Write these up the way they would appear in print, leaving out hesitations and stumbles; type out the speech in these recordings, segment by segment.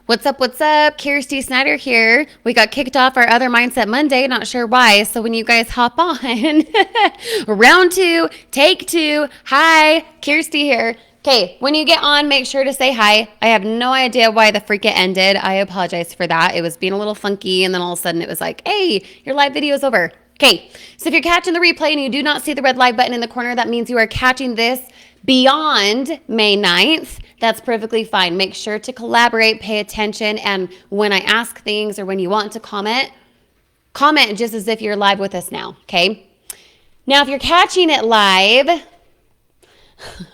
What's up? What's up? Kirsty Snyder here. We got kicked off our other Mindset Monday, not sure why. So when you guys hop on, round two, take two. Hi, Kirsty here. Okay, when you get on, make sure to say hi. I have no idea why the freak it ended. I apologize for that. It was being a little funky, and then all of a sudden it was like, hey, your live video is over. Okay, so if you're catching the replay and you do not see the red live button in the corner, that means you are catching this beyond May 9th. That's perfectly fine. Make sure to collaborate, pay attention, and when I ask things or when you want to comment, comment just as if you're live with us now, okay? Now, if you're catching it live,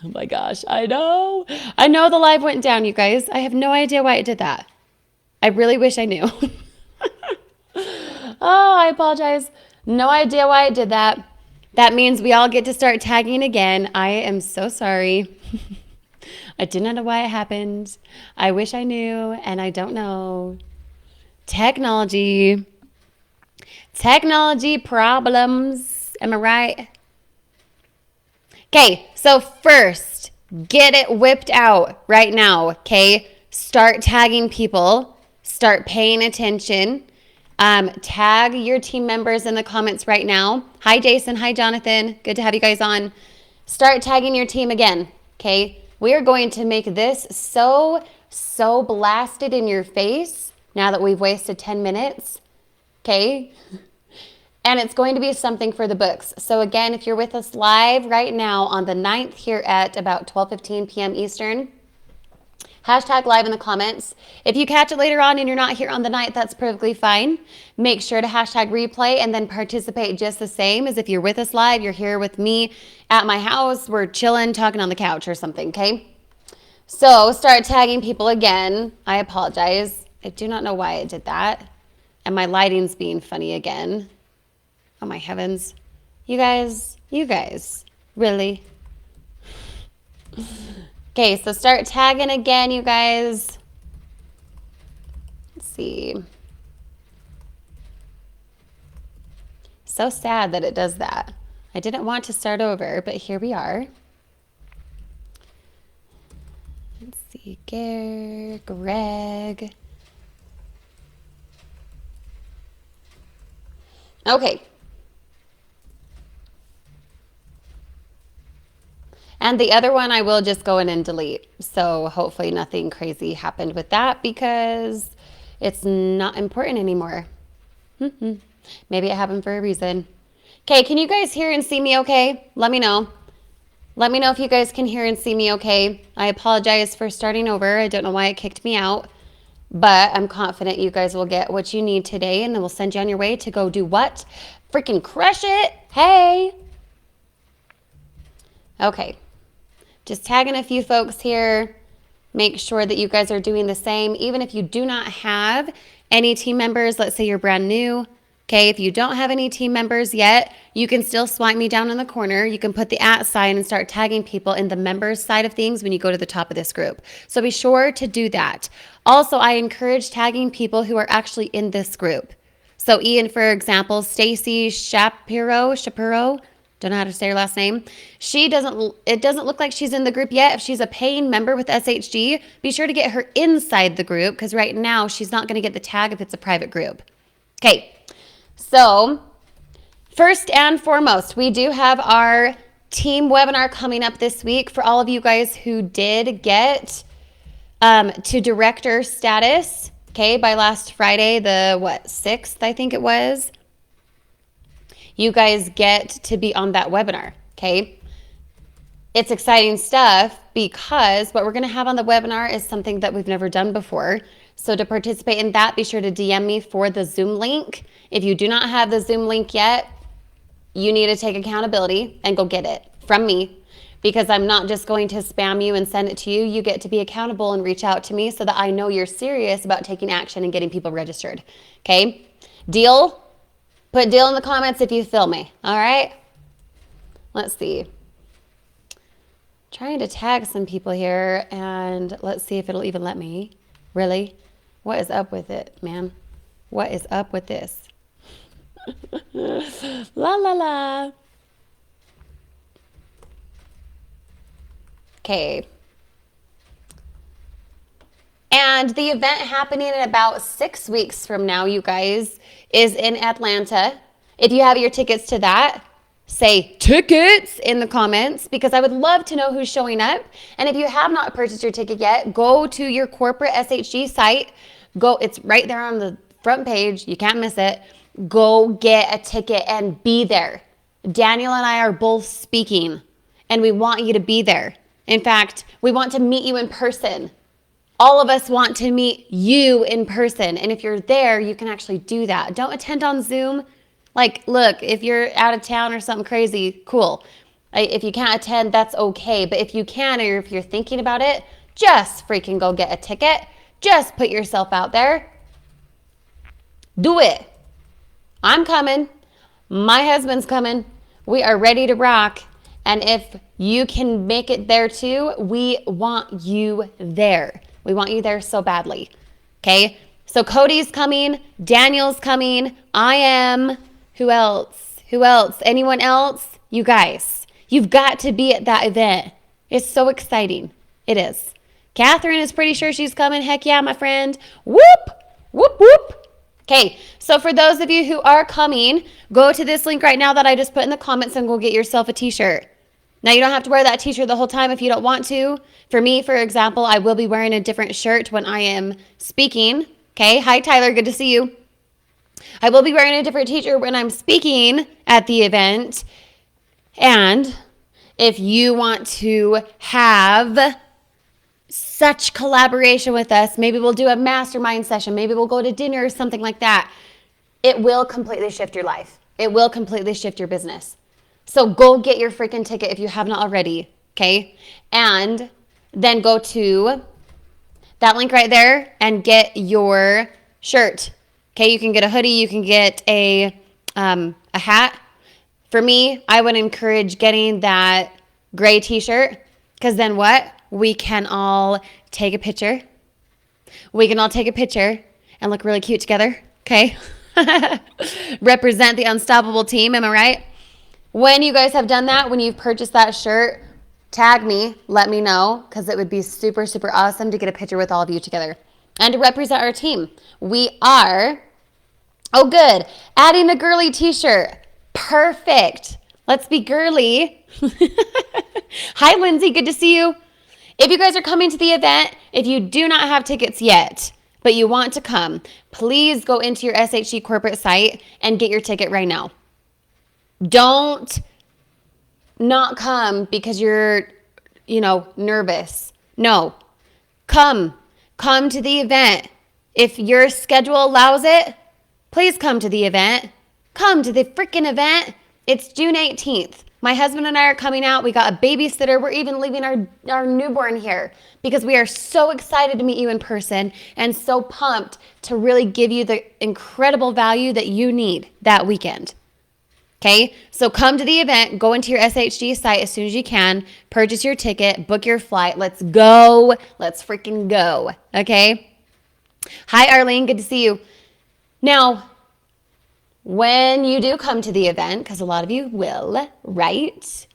oh my gosh, I know the live went down, you guys. I have no idea why it did that. I really wish I knew. Oh, I apologize. No idea why it did that. That means we all get to start tagging again. I am so sorry. I did not know why it happened. I wish I knew, and I don't know. Technology problems. Am I right? Okay, so first, get it whipped out right now, okay? Start tagging people. Start paying attention. Tag your team members in the comments right now. Hi, Jason. Hi, Jonathan. Good to have you guys on. Start tagging your team again, okay? We are going to make this so blasted in your face now that we've wasted 10 minutes, okay? And it's going to be something for the books. So again, if you're with us live right now on the 9th here at about 12:15 p.m. Eastern, hashtag live in the comments. If you catch it later on and you're not here on the night, that's perfectly fine. Make sure to hashtag replay and then participate just the same as if you're with us live. You're here with me at my house. We're chilling, talking on the couch or something, okay? So start tagging people again. I apologize. I do not know why it did that. And my lighting's being funny again. Oh my heavens. You guys, really? Okay, so start tagging again, you guys. Let's see. So sad that it does that. I didn't want to start over, but here we are. Let's see, Greg. Okay. And the other one I will just go in and delete. So hopefully nothing crazy happened with that because it's not important anymore. Maybe it happened for a reason. Okay, can you guys hear and see me okay? Let me know. Let me know if you guys can hear and see me okay. I apologize for starting over. I don't know why it kicked me out. But I'm confident you guys will get what you need today and then we'll send you on your way to go do what? Freaking crush it. Hey. Okay. Just tagging a few folks here. Make sure that you guys are doing the same. Even if you do not have any team members, let's say you're brand new. Okay, if you don't have any team members yet, you can still swipe me down in the corner. You can put the @ sign and start tagging people in the members side of things when you go to the top of this group. So be sure to do that. Also, I encourage tagging people who are actually in this group. So Ian, for example, Stacy Shapiro, don't know how to say her last name. It doesn't look like she's in the group yet. If she's a paying member with SHG, be sure to get her inside the group because right now she's not going to get the tag if it's a private group. Okay, so first and foremost, we do have our team webinar coming up this week for all of you guys who did get to director status, okay, by last Friday, the 6th, I think it was. You guys get to be on that webinar, okay? It's exciting stuff because what we're going to have on the webinar is something that we've never done before. So to participate in that, be sure to DM me for the Zoom link. If you do not have the Zoom link yet, you need to take accountability and go get it from me because I'm not just going to spam you and send it to you. You get to be accountable and reach out to me so that I know you're serious about taking action and getting people registered, okay? Deal? Put deal in the comments if you feel me, all right? Let's see. Trying to tag some people here, and let's see if it'll even let me. Really? What is up with it, man? What is up with this? La, la, la. Okay. And And the event happening in about 6 weeks from now, you guys, is in Atlanta. If you have your tickets to that, say tickets in the comments because I would love to know who's showing up. And if you have not purchased your ticket yet, go to your corporate SHG site. It's right there on the front page. You can't miss it. Go get a ticket and be there. Daniel and I are both speaking and we want you to be there. In fact, we want to meet you in person. All of us want to meet you in person. And if you're there, you can actually do that. Don't attend on Zoom. Like, look, if you're out of town or something crazy, cool. If you can't attend, that's okay. But if you can, or if you're thinking about it, just freaking go get a ticket. Just put yourself out there. Do it. I'm coming. My husband's coming. We are ready to rock. And if you can make it there too, we want you there. We want you there so badly. Okay? So Cody's coming. Daniel's coming. I am. Who else? Anyone else? You guys, you've got to be at that event. It's so exciting. It is. Catherine is pretty sure she's coming. Heck yeah, my friend. Whoop, whoop, whoop. Okay, so for those of you who are coming, go to this link right now that I just put in the comments and go get yourself a t-shirt. Now, you don't have to wear that t-shirt the whole time if you don't want to. For me, for example, I will be wearing a different shirt when I am speaking. Okay, hi, Tyler. Good to see you. I will be wearing a different t-shirt when I'm speaking at the event. And if you want to have such collaboration with us, maybe we'll do a mastermind session, maybe we'll go to dinner or something like that. It will completely shift your life. It will completely shift your business. So go get your freaking ticket if you have not already, okay? And then go to that link right there and get your shirt. Okay, you can get a hoodie, you can get a hat. For me, I would encourage getting that gray t-shirt because then what? We can all take a picture. We can all take a picture and look really cute together, okay? Represent the Unstoppable team, am I right? When you guys have done that, when you've purchased that shirt, tag me, let me know because it would be super, super awesome to get a picture with all of you together. And to represent our team. We are, oh good, adding a girly t-shirt. Perfect. Let's be girly. Hi, Lindsay, good to see you. If you guys are coming to the event, if you do not have tickets yet, but you want to come, please go into your SHG corporate site and get your ticket right now. Don't not come because you're, nervous. No, come to the event. If your schedule allows it, please come to the event. Come to the freaking event. It's June 18th. My husband and I are coming out. We got a babysitter. We're even leaving our newborn here because we are so excited to meet you in person and so pumped to really give you the incredible value that you need that weekend. Okay, so come to the event, go into your SHG site as soon as you can, purchase your ticket, book your flight. Let's go. Let's freaking go. Okay. Hi, Arlene. Good to see you. Now, when you do come to the event, because a lot of you will, right?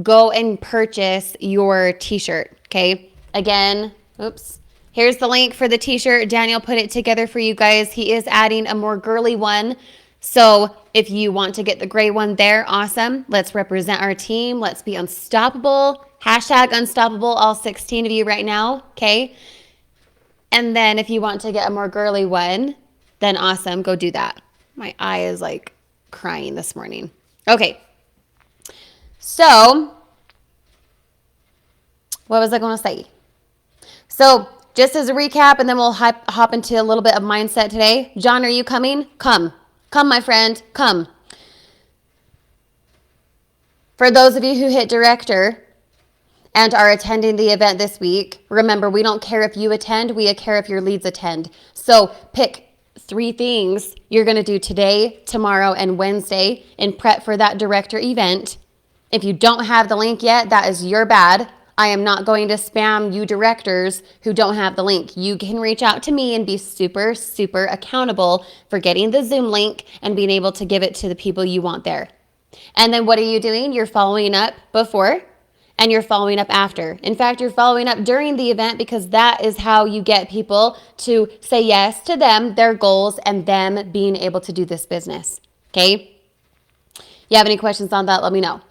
Go and purchase your t-shirt. Okay. Again, oops. Here's the link for the t-shirt. Daniel put it together for you guys. He is adding a more girly one. So if you want to get the gray one there, awesome. Let's represent our team. Let's be unstoppable. Hashtag unstoppable, all 16 of you right now, okay? And then if you want to get a more girly one, then awesome, go do that. My eye is like crying this morning. Okay, so what was I going to say? So just as a recap, and then we'll hop into a little bit of mindset today. John, are you coming? Come. Come, my friend, come. For those of you who hit director and are attending the event this week, remember, we don't care if you attend, we care if your leads attend. So pick 3 things you're going to do today, tomorrow, and Wednesday in prep for that director event. If you don't have the link yet, that is your bad. I am not going to spam you directors who don't have the link. You can reach out to me and be super, super accountable for getting the Zoom link and being able to give it to the people you want there. And then what are you doing? You're following up before, and you're following up after. In fact, you're following up during the event because that is how you get people to say yes to them, their goals, and them being able to do this business. Okay? You have any questions on that? Let me know.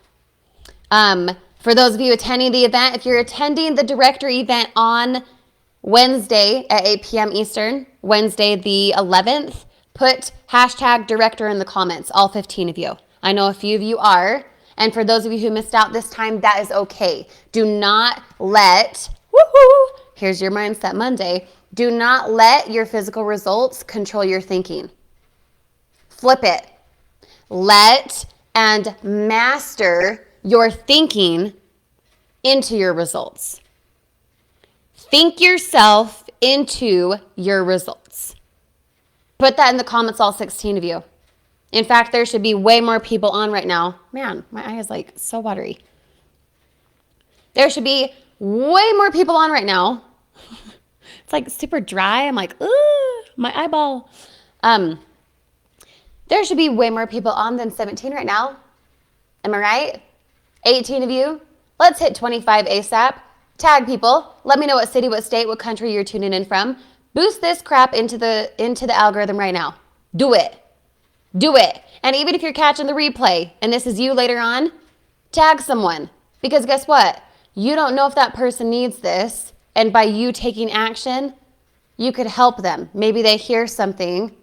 For those of you attending the event, if you're attending the director event on Wednesday at 8 p.m. Eastern, Wednesday the 11th, put hashtag director in the comments, all 15 of you. I know a few of you are. And for those of you who missed out this time, that is okay. Do not let, here's your Mindset Monday, do not let your physical results control your thinking. Flip it. Let and master your thinking into your results. Think yourself into your results. Put that in the comments, all 16 of you. In fact, there should be way more people on right now. Man, my eye is like so watery. There should be way more people on right now. It's like super dry. I'm like, ooh, my eyeball. There should be way more people on than 17 right now. Am I right? 18 of you. Let's hit 25 ASAP. Tag people. Let me know what city, what state, what country you're tuning in from. Boost this crap into the algorithm right now. Do it. Do it. And even if you're catching the replay and this is you later on, tag someone. Because guess what? You don't know if that person needs this. And by you taking action, you could help them. Maybe they hear something.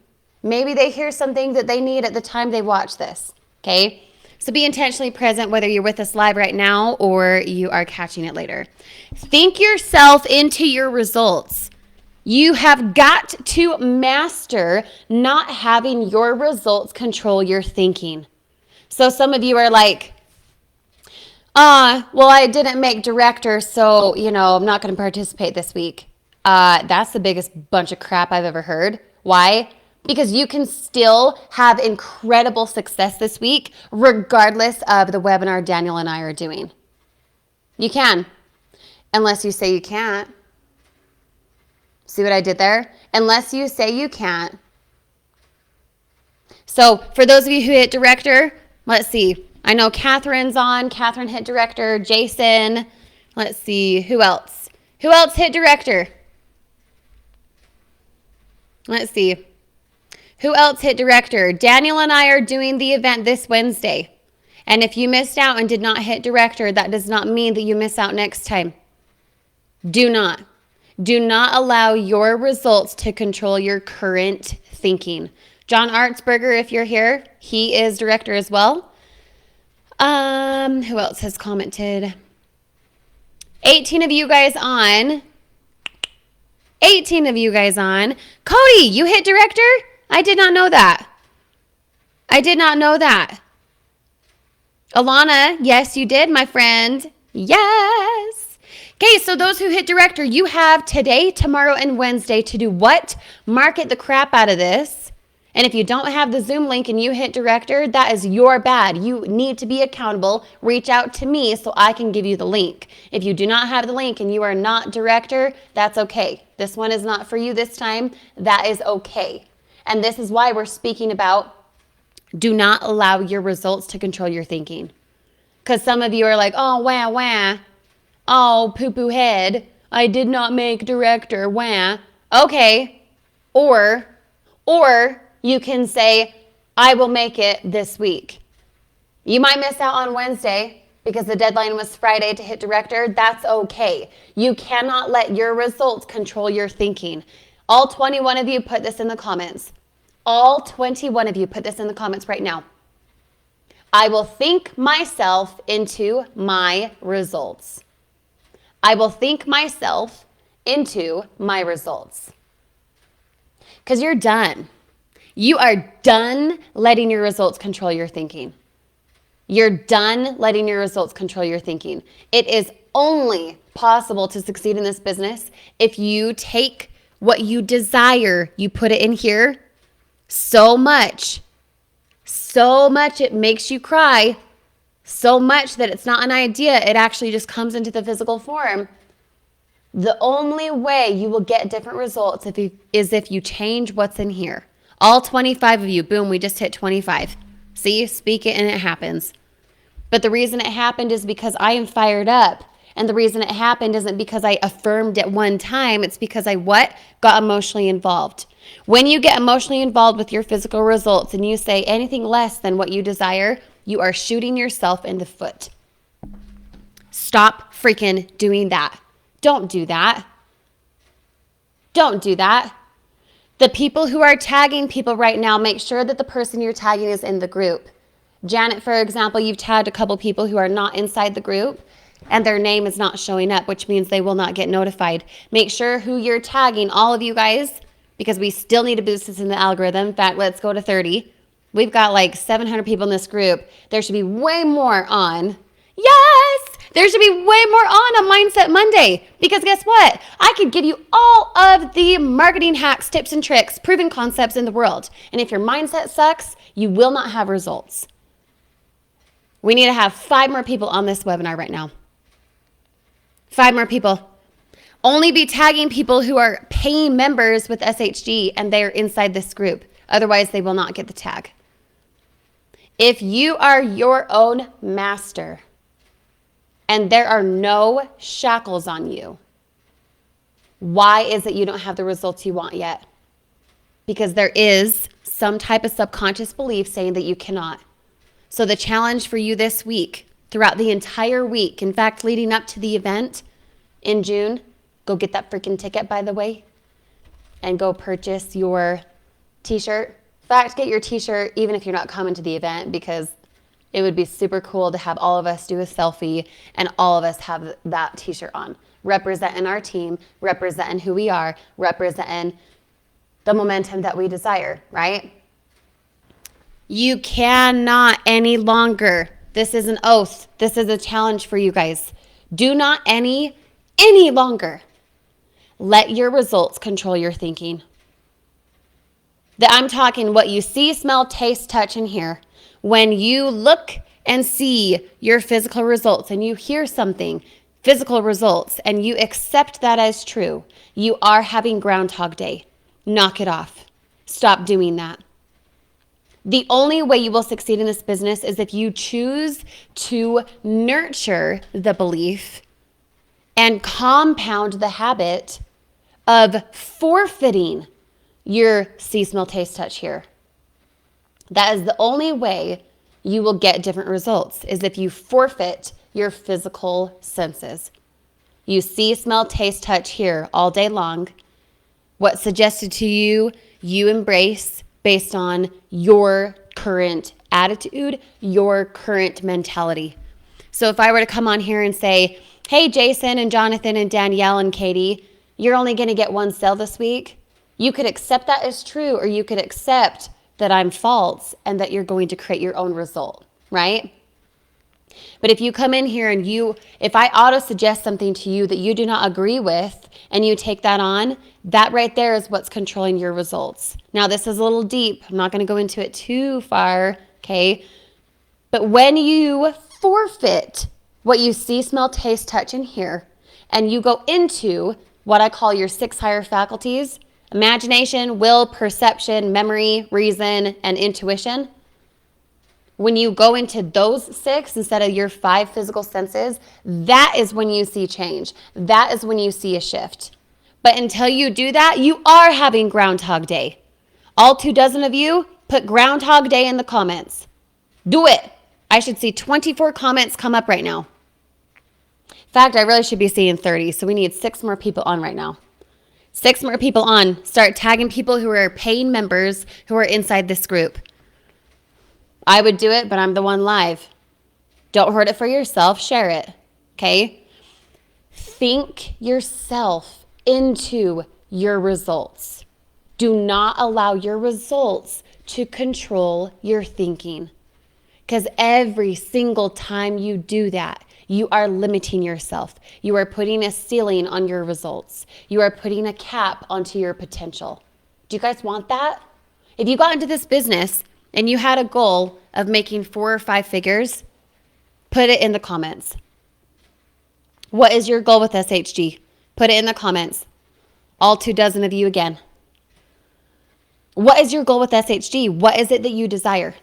Maybe they hear something that they need at the time they watch this. Okay? So be intentionally present whether you're with us live right now or you are catching it later. Think yourself into your results. You have got to master not having your results control your thinking. So some of you are like, well, I didn't make director, so, I'm not going to participate this week. That's the biggest bunch of crap I've ever heard. Why? Because you can still have incredible success this week, regardless of the webinar Daniel and I are doing. You can, unless you say you can't. See what I did there? Unless you say you can't. So for those of you who hit director, let's see. I know Catherine's on. Catherine hit director. Jason. Let's see. Who else? Who else hit director? Let's see. Who else hit director? Daniel and I are doing the event this Wednesday. And if you missed out and did not hit director, that does not mean that you miss out next time. Do not. Do not allow your results to control your current thinking. John Artsberger, if you're here, he is director as well. Who else has commented? 18 of you guys on. 18 of you guys on. Cody, you hit director? I did not know that. I did not know that. Alana, yes, you did, my friend. Yes. Okay, so those who hit director, you have today, tomorrow, and Wednesday to do what? Market the crap out of this. And if you don't have the Zoom link and you hit director, that is your bad. You need to be accountable. Reach out to me so I can give you the link. If you do not have the link and you are not director, that's okay. This one is not for you this time. That is okay. And this is why we're speaking about do not allow your results to control your thinking. Because some of you are like, oh, wah, wah. Oh, poo-poo head. I did not make director. Wah. Okay. Or you can say, I will make it this week. You might miss out on Wednesday because the deadline was Friday to hit director. That's okay. You cannot let your results control your thinking. All 21 of you put this in the comments. All 21 of you put this in the comments right now. I will think myself into my results. I will think myself into my results. Because you're done. You are done letting your results control your thinking. You're done letting your results control your thinking. It is only possible to succeed in this business if you take what you desire, you put it in here so much it makes you cry, so much that it's not an idea, it actually just comes into the physical form. The only way you will get different results is if you change what's in here. All 25 of you, boom, we just hit 25. See, speak it and it happens. But the reason it happened is because I am fired up. And the reason it happened isn't because I affirmed at one time. It's because I what? Got emotionally involved. When you get emotionally involved with your physical results and you say anything less than what you desire, you are shooting yourself in the foot. Stop freaking doing that. Don't do that. Don't do that. The people who are tagging people right now, make sure that the person you're tagging is in the group. Janet, for example, you've tagged a couple people who are not inside the group and their name is not showing up, which means they will not get notified. Make sure who you're tagging, all of you guys, because we still need to boost this in the algorithm. In fact, let's go to 30. We've got like 700 people in this group. There should be way more on. Yes! There should be way more on Mindset Monday, because guess what? I could give you all of the marketing hacks, tips, and tricks, proven concepts in the world. And if your mindset sucks, you will not have results. We need to have 5 more people on this webinar right now. 5 more people. Only be tagging people who are paying members with SHG and they're inside this group. Otherwise, they will not get the tag. If you are your own master and there are no shackles on you, why is it you don't have the results you want yet? Because there is some type of subconscious belief saying that you cannot. So the challenge for you this week, throughout the entire week, in fact, leading up to the event in June, go get that freaking ticket, by the way, and go purchase your t-shirt. In fact, get your t-shirt even if you're not coming to the event, because it would be super cool to have all of us do a selfie and all of us have that t-shirt on, representing our team, representing who we are, representing the momentum that we desire, right? You cannot any longer. This is an oath. This is a challenge for you guys. Do not any longer let your results control your thinking. I'm talking what you see, smell, taste, touch, and hear. When you look and see your physical results and you hear something, physical results, and you accept that as true, you are having Groundhog Day. Knock it off. Stop doing that. The only way you will succeed in this business is if you choose to nurture the belief and compound the habit of forfeiting your see, smell, taste, touch, hear. That is the only way you will get different results, is if you forfeit your physical senses. You see, smell, taste, touch, hear all day long. What's suggested to you, you embrace based on your current attitude, your current mentality. So if I were to come on here and say, hey, Jason and Jonathan and Danielle and Katie, you're only going to get 1 sale this week. You could accept that as true, or you could accept that I'm false and that you're going to create your own result, right? But if you come in here and if I auto-suggest something to you that you do not agree with and you take that on, that right there is what's controlling your results. Now, this is a little deep. I'm not going to go into it too far, okay? But when you forfeit what you see, smell, taste, touch, and hear, and you go into what I call your 6 higher faculties, imagination, will, perception, memory, reason, and intuition. When you go into those 6 instead of your 5 physical senses, that is when you see change. That is when you see a shift. But until you do that, you are having Groundhog Day. All 24 of you, put Groundhog Day in the comments. Do it. I should see 24 comments come up right now. In fact, I really should be seeing 30, so we need 6 more people on right now. 6 more people on. Start tagging people who are paying members who are inside this group. I would do it, but I'm the one live. Don't hoard it for yourself. Share it, okay? Think yourself into your results. Do not allow your results to control your thinking, because every single time you do that, you are limiting yourself. You are putting a ceiling on your results. You are putting a cap onto your potential. Do you guys want that? If you got into this business and you had a goal of making 4 or 5 figures, put it in the comments. What is your goal with SHG? Put it in the comments. All 24 of you again. What is your goal with SHG? What is it that you desire?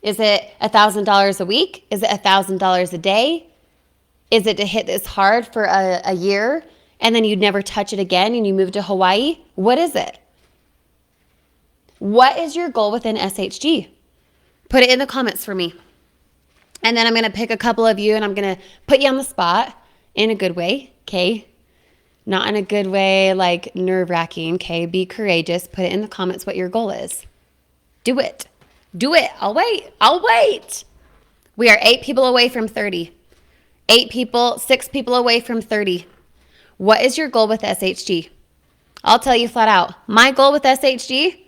Is it $1,000 a week? Is it $1,000 a day? Is it to hit this hard for a year and then you'd never touch it again and you move to Hawaii? What is it? What is your goal within SHG? Put it in the comments for me. And then I'm going to pick a couple of you and I'm going to put you on the spot in a good way, okay? Not in a good way like nerve-wracking, okay? Be courageous. Put it in the comments what your goal is. Do it. Do it. I'll wait. We are 8 people away from 30. 6 people away from 30. What is your goal with SHG? I'll tell you flat out. My goal with SHG,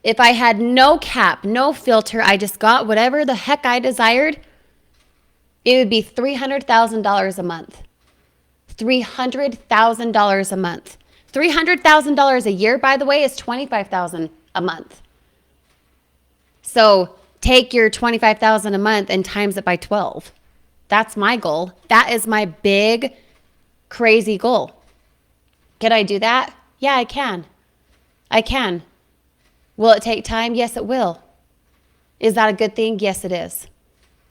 if I had no cap, no filter, I just got whatever the heck I desired, it would be $300,000 a month. $300,000 a month. $300,000 a year, by the way, is $25,000 a month. So take your $25,000 a month and times it by 12. That's my goal. That is my big, crazy goal. Can I do that? Yeah, I can. I can. Will it take time? Yes, it will. Is that a good thing? Yes, it is.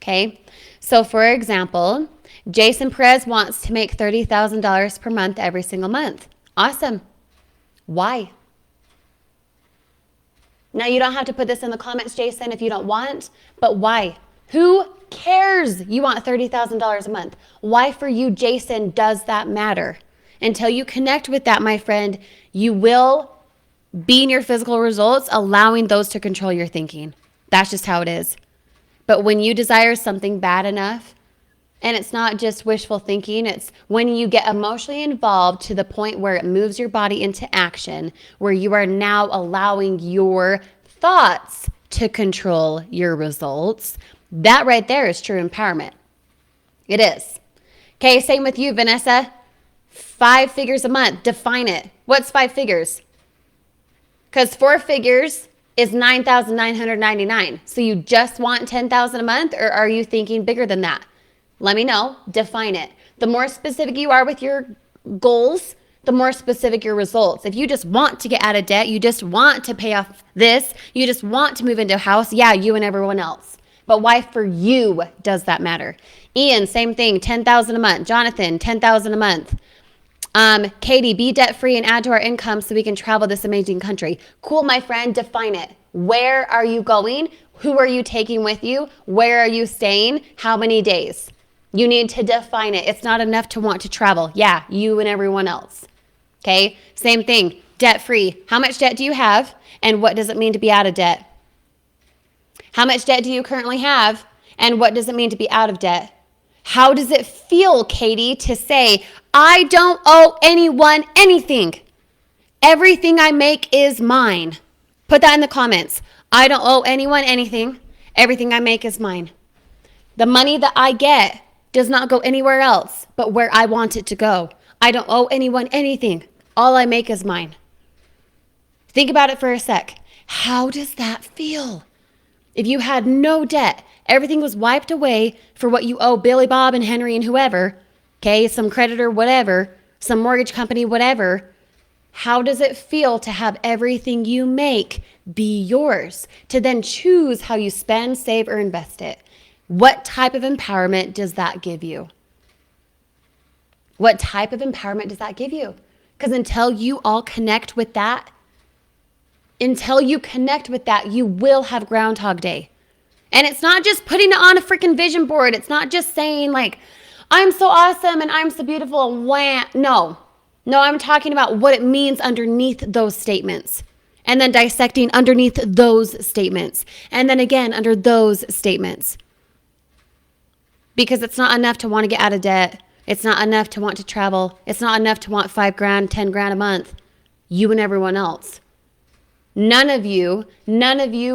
Okay. So for example, Jason Perez wants to make $30,000 per month every single month. Awesome. Why? Now, you don't have to put this in the comments, Jason, if you don't want, but why? Who cares you want $30,000 a month? Why for you, Jason, does that matter? Until you connect with that, my friend, you will be in your physical results, allowing those to control your thinking. That's just how it is. But when you desire something bad enough, and it's not just wishful thinking, it's when you get emotionally involved to the point where it moves your body into action, where you are now allowing your thoughts to control your results. That right there is true empowerment. It is. Okay, same with you, Vanessa. 5 figures a month. Define it. What's 5 figures? Because 4 figures is $9,999. So you just want $10,000 a month, or are you thinking bigger than that? Let me know. Define it. The more specific you are with your goals, the more specific your results. If you just want to get out of debt, you just want to pay off this, you just want to move into a house, yeah, you and everyone else. But why for you does that matter? Ian, same thing, $10,000 a month. Jonathan, $10,000 a month. Katie, be debt-free and add to our income so we can travel this amazing country. Cool, my friend, define it. Where are you going? Who are you taking with you? Where are you staying? How many days? You need to define it. It's not enough to want to travel. Yeah, you and everyone else. Okay, same thing, debt-free. How much debt do you have? And what does it mean to be out of debt? How much debt do you currently have? And what does it mean to be out of debt? How does it feel, Katie, to say, I don't owe anyone anything? Everything I make is mine. Put that in the comments. I don't owe anyone anything. Everything I make is mine. The money that I get does not go anywhere else but where I want it to go. I don't owe anyone anything. All I make is mine. Think about it for a sec. How does that feel? If you had no debt, everything was wiped away for what you owe Billy Bob and Henry and whoever, okay, some creditor, whatever, some mortgage company, whatever. How does it feel to have everything you make be yours? To then choose how you spend, save, or invest it? What type of empowerment does that give you? What type of empowerment does that give you? Because until you all connect with that, you will have Groundhog Day. And it's not just putting it on a freaking vision board. It's not just saying like, I'm so awesome and I'm so beautiful. Wah. No, I'm talking about what it means underneath those statements. And then dissecting underneath those statements. And then again, under those statements. Because it's not enough to want to get out of debt. It's not enough to want to travel. It's not enough to want $5,000, $10,000 a month. You and everyone else. None of you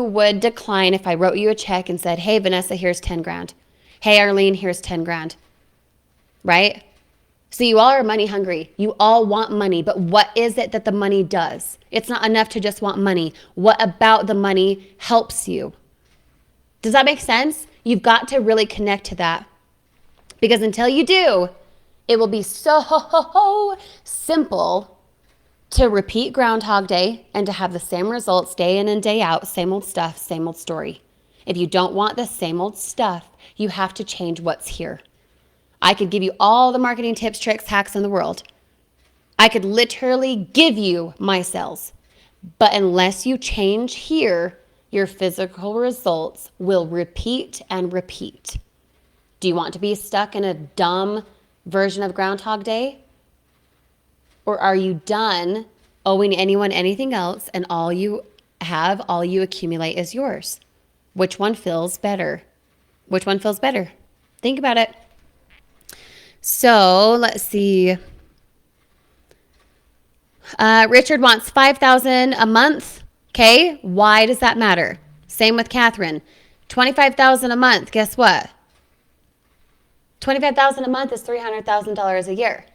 would decline if I wrote you a check and said, hey, Vanessa, here's $10,000. Hey, Arlene, here's $10,000. Right? So you all are money hungry. You all want money, but what is it that the money does? It's not enough to just want money. What about the money helps you? Does that make sense? You've got to really connect to that. Because until you do, it will be so simple to repeat Groundhog Day and to have the same results day in and day out, same old stuff, same old story. If you don't want the same old stuff, you have to change what's here. I could give you all the marketing tips, tricks, hacks in the world. I could literally give you my sales. But unless you change here, your physical results will repeat and repeat. Do you want to be stuck in a dumb version of Groundhog Day? Or are you done owing anyone anything else and all you have, all you accumulate is yours? Which one feels better? Which one feels better? Think about it. So let's see. Richard wants $5,000 a month. Okay, why does that matter? Same with Catherine. $25,000 a month. Guess what? $25,000 a month is $300,000 a year.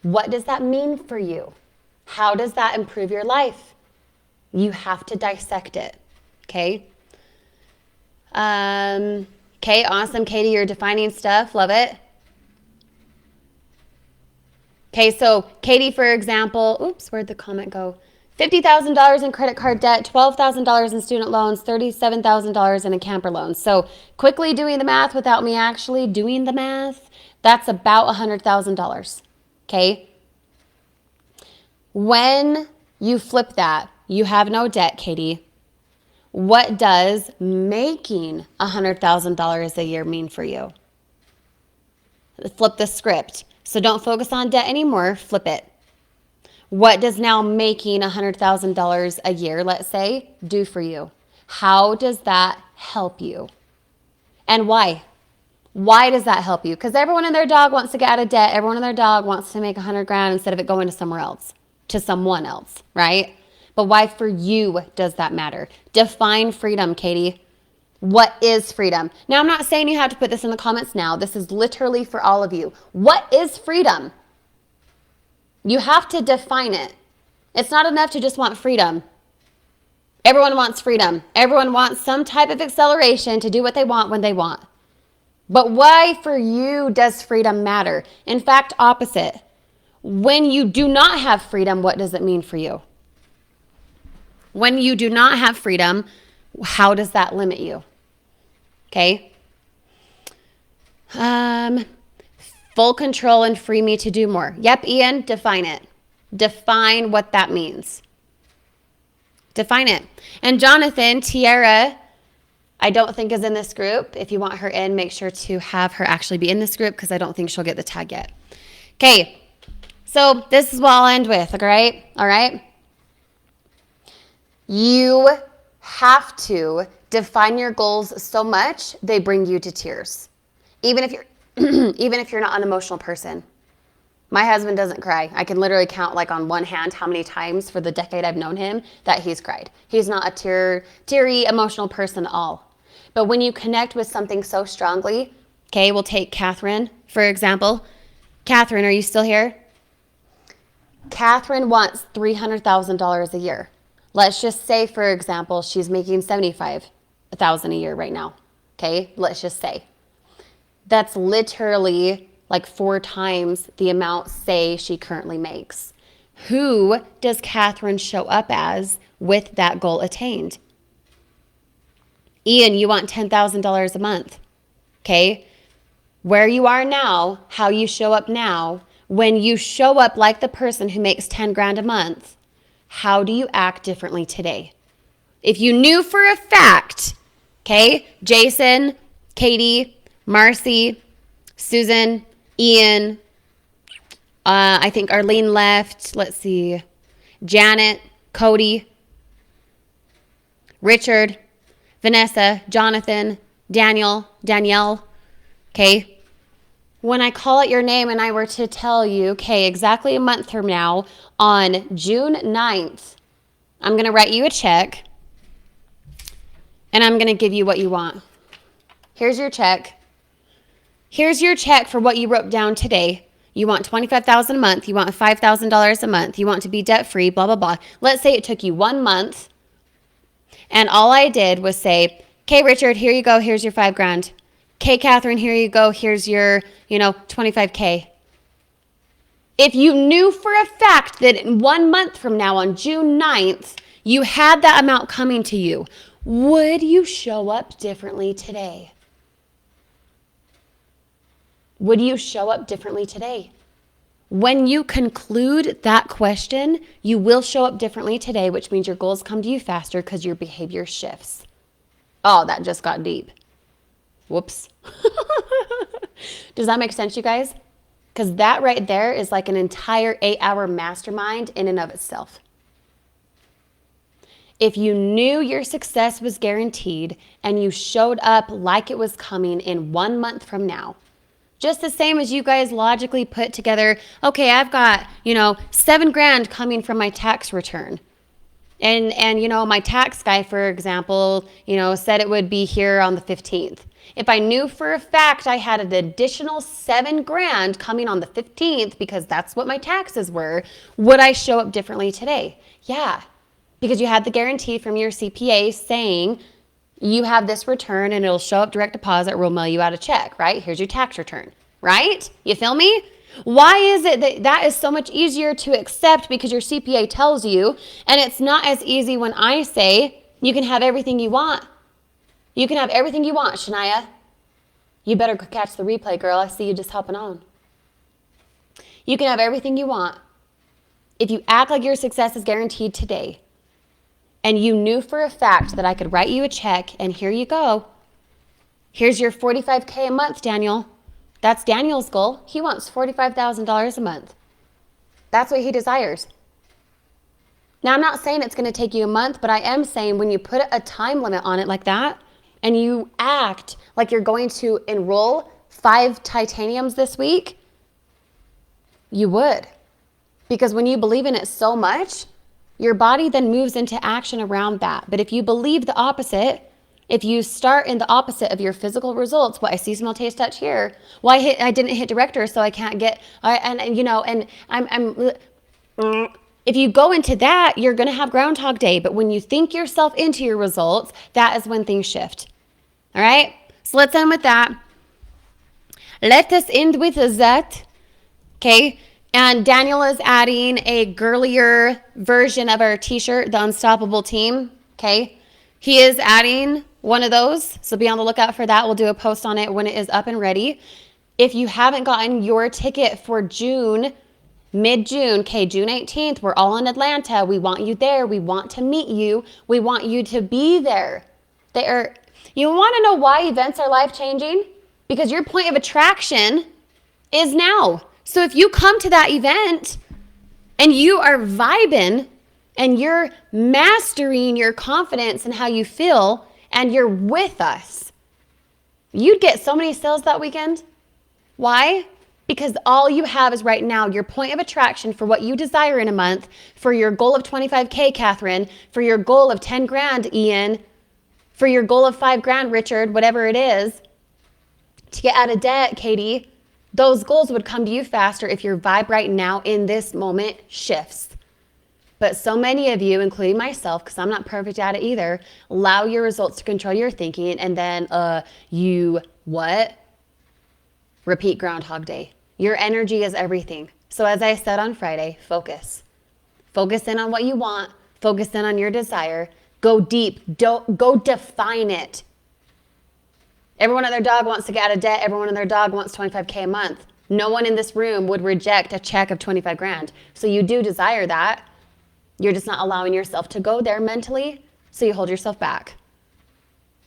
What does that mean for you? How does that improve your life? You have to dissect it. Okay. Okay, awesome, Katie. You're defining stuff. Love it. Okay, so Katie, for example, oops, where'd the comment go? $50,000 in credit card debt, $12,000 in student loans, $37,000 in a camper loan. So quickly doing the math without me actually doing the math, that's about $100,000. Okay. When you flip that, you have no debt, Katie. What does making $100,000 a year mean for you? Flip the script. So don't focus on debt anymore. Flip it. What does now making $100,000 a year, let's say, do for you? How does that help you? And why? Why does that help you? Because everyone and their dog wants to get out of debt. Everyone and their dog wants to make $100,000 instead of it going to somewhere else, to someone else, right? But why for you does that matter? Define freedom, Katie. What is freedom? Now, I'm not saying you have to put this in the comments now. This is literally for all of you. What is freedom? You have to define it. It's not enough to just want freedom. Everyone wants freedom. Everyone wants some type of acceleration to do what they want when they want. But why for you does freedom matter? In fact, opposite. When you do not have freedom, what does it mean for you? When you do not have freedom, how does that limit you? Okay. Full control and free me to do more. Yep, Ian, define it. Define what that means. Define it. And Jonathan, Tiara, I don't think is in this group. If you want her in, make sure to have her actually be in this group because I don't think she'll get the tag yet. Okay, so this is what I'll end with, all right? All right? You have to define your goals so much they bring you to tears. Even if you're even if you're not an emotional person. My husband doesn't cry. I can literally count like on one hand how many times for the decade I've known him that he's cried. He's not a teary, emotional person at all. But when you connect with something so strongly, okay, we'll take Catherine, for example. Catherine, are you still here? Catherine wants $300,000 a year. Let's just say, for example, she's making $75,000 a year right now. Okay, let's just say. That's literally like 4 times the amount, say, she currently makes. Who does Catherine show up as with that goal attained? Ian, you want $10,000 a month. Okay, where you are now, how you show up now, when you show up like the person who makes 10 grand a month, how do you act differently today? If you knew for a fact, okay, Jason, Katie, Marcy, Susan, Ian, I think Arlene left, let's see, Janet, Cody, Richard, Vanessa, Jonathan, Danielle, okay? When I call out your name and I were to tell you, okay, exactly a month from now, on June 9th, I'm going to write you a check and I'm going to give you what you want. Here's your check. Here's your check for what you wrote down today. You want $25,000 a month. You want $5,000 a month. You want to be debt-free, blah, blah, blah. Let's say it took you 1 month and all I did was say, okay, Richard, here you go. Here's your 5 grand. Okay, Catherine, here you go. Here's your, 25K. If you knew for a fact that in 1 month from now on June 9th, you had that amount coming to you, Would you show up differently today? Would you show up differently today? When you conclude that question, you will show up differently today, which means your goals come to you faster because your behavior shifts. Oh, that just got deep. Whoops. Does that make sense, you guys? Because that right there is like an entire 8-hour mastermind in and of itself. If you knew your success was guaranteed and you showed up like it was coming in 1 month from now, just the same as you guys logically put together, okay, I've got, $7,000 coming from my tax return. And my tax guy, for example, said it would be here on the 15th. If I knew for a fact I had an additional $7,000 coming on the 15th because that's what my taxes were, would I show up differently today? Yeah, because you had the guarantee from your CPA saying you have this return and it'll show up direct deposit or we'll mail you out a check, right? Here's your tax return, right? You feel me? Why is it that is so much easier to accept because your CPA tells you, and it's not as easy when I say you can have everything you want? You can have everything you want, Shania. You better catch the replay, girl. I see you just hopping on. You can have everything you want. If you act like your success is guaranteed today, and you knew for a fact that I could write you a check, and here you go. Here's your $45K a month, Daniel. That's Daniel's goal. He wants $45,000 a month. That's what he desires. Now, I'm not saying it's going to take you a month, but I am saying when you put a time limit on it like that, and you act like you're going to enroll 5 titaniums this week, you would. Because when you believe in it so much, your body then moves into action around that. But if you believe the opposite, if you start in the opposite of your physical results, I see, smell, taste, touch here. I didn't hit director, so I can't get, if you go into that, you're going to have Groundhog Day. But when you think yourself into your results, that is when things shift. All right? So let's end with that. Let us end with that. Okay? And Daniel is adding a girlier version of our t-shirt, the Unstoppable Team. Okay? He is adding one of those. So be on the lookout for that. We'll do a post on it when it is up and ready. If you haven't gotten your ticket for June, mid-June, okay, June 18th, we're all in Atlanta. We want you there. We want to meet you. We want you to be there. You want to know why events are life-changing? Because your point of attraction is now. So if you come to that event and you are vibing and you're mastering your confidence and how you feel and you're with us, you'd get so many sales that weekend. Why? Because all you have is right now your point of attraction for what you desire in a month, for your goal of $25K, Catherine, for your goal of $10,000, Ian, for your goal of $5,000, Richard, whatever it is, to get out of debt, Katie. Those goals would come to you faster if your vibe right now in this moment shifts. But so many of you, including myself, because I'm not perfect at it either, allow your results to control your thinking and then you what? Repeat Groundhog Day. Your energy is everything. So as I said on Friday, focus. Focus in on what you want. Focus in on your desire. Go deep. Go define it. Everyone and their dog wants to get out of debt. Everyone and their dog wants $25K a month. No one in this room would reject a check of $25,000. So you do desire that. You're just not allowing yourself to go there mentally, so you hold yourself back.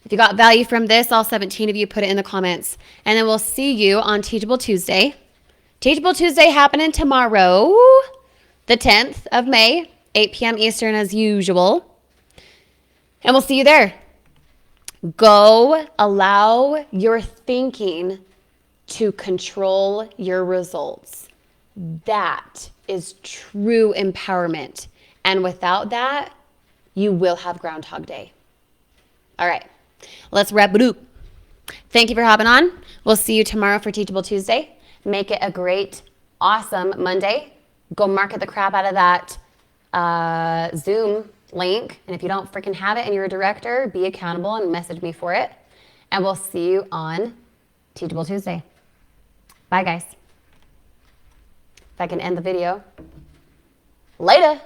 If you got value from this, all 17 of you, put it in the comments. And then we'll see you on Teachable Tuesday. Teachable Tuesday happening tomorrow, the 10th of May, 8 p.m. Eastern as usual. And we'll see you there. Go allow your thinking to control your results. That is true empowerment. And without that, you will have Groundhog Day. All right, let's wrap it up. Thank you for hopping on. We'll see you tomorrow for Teachable Tuesday. Make it a great, awesome Monday. Go market the crap out of that Zoom link. And if you don't freaking have it and you're a director, be accountable and message me for it. And we'll see you on Teachable Tuesday. Bye, guys. If I can end the video. Later.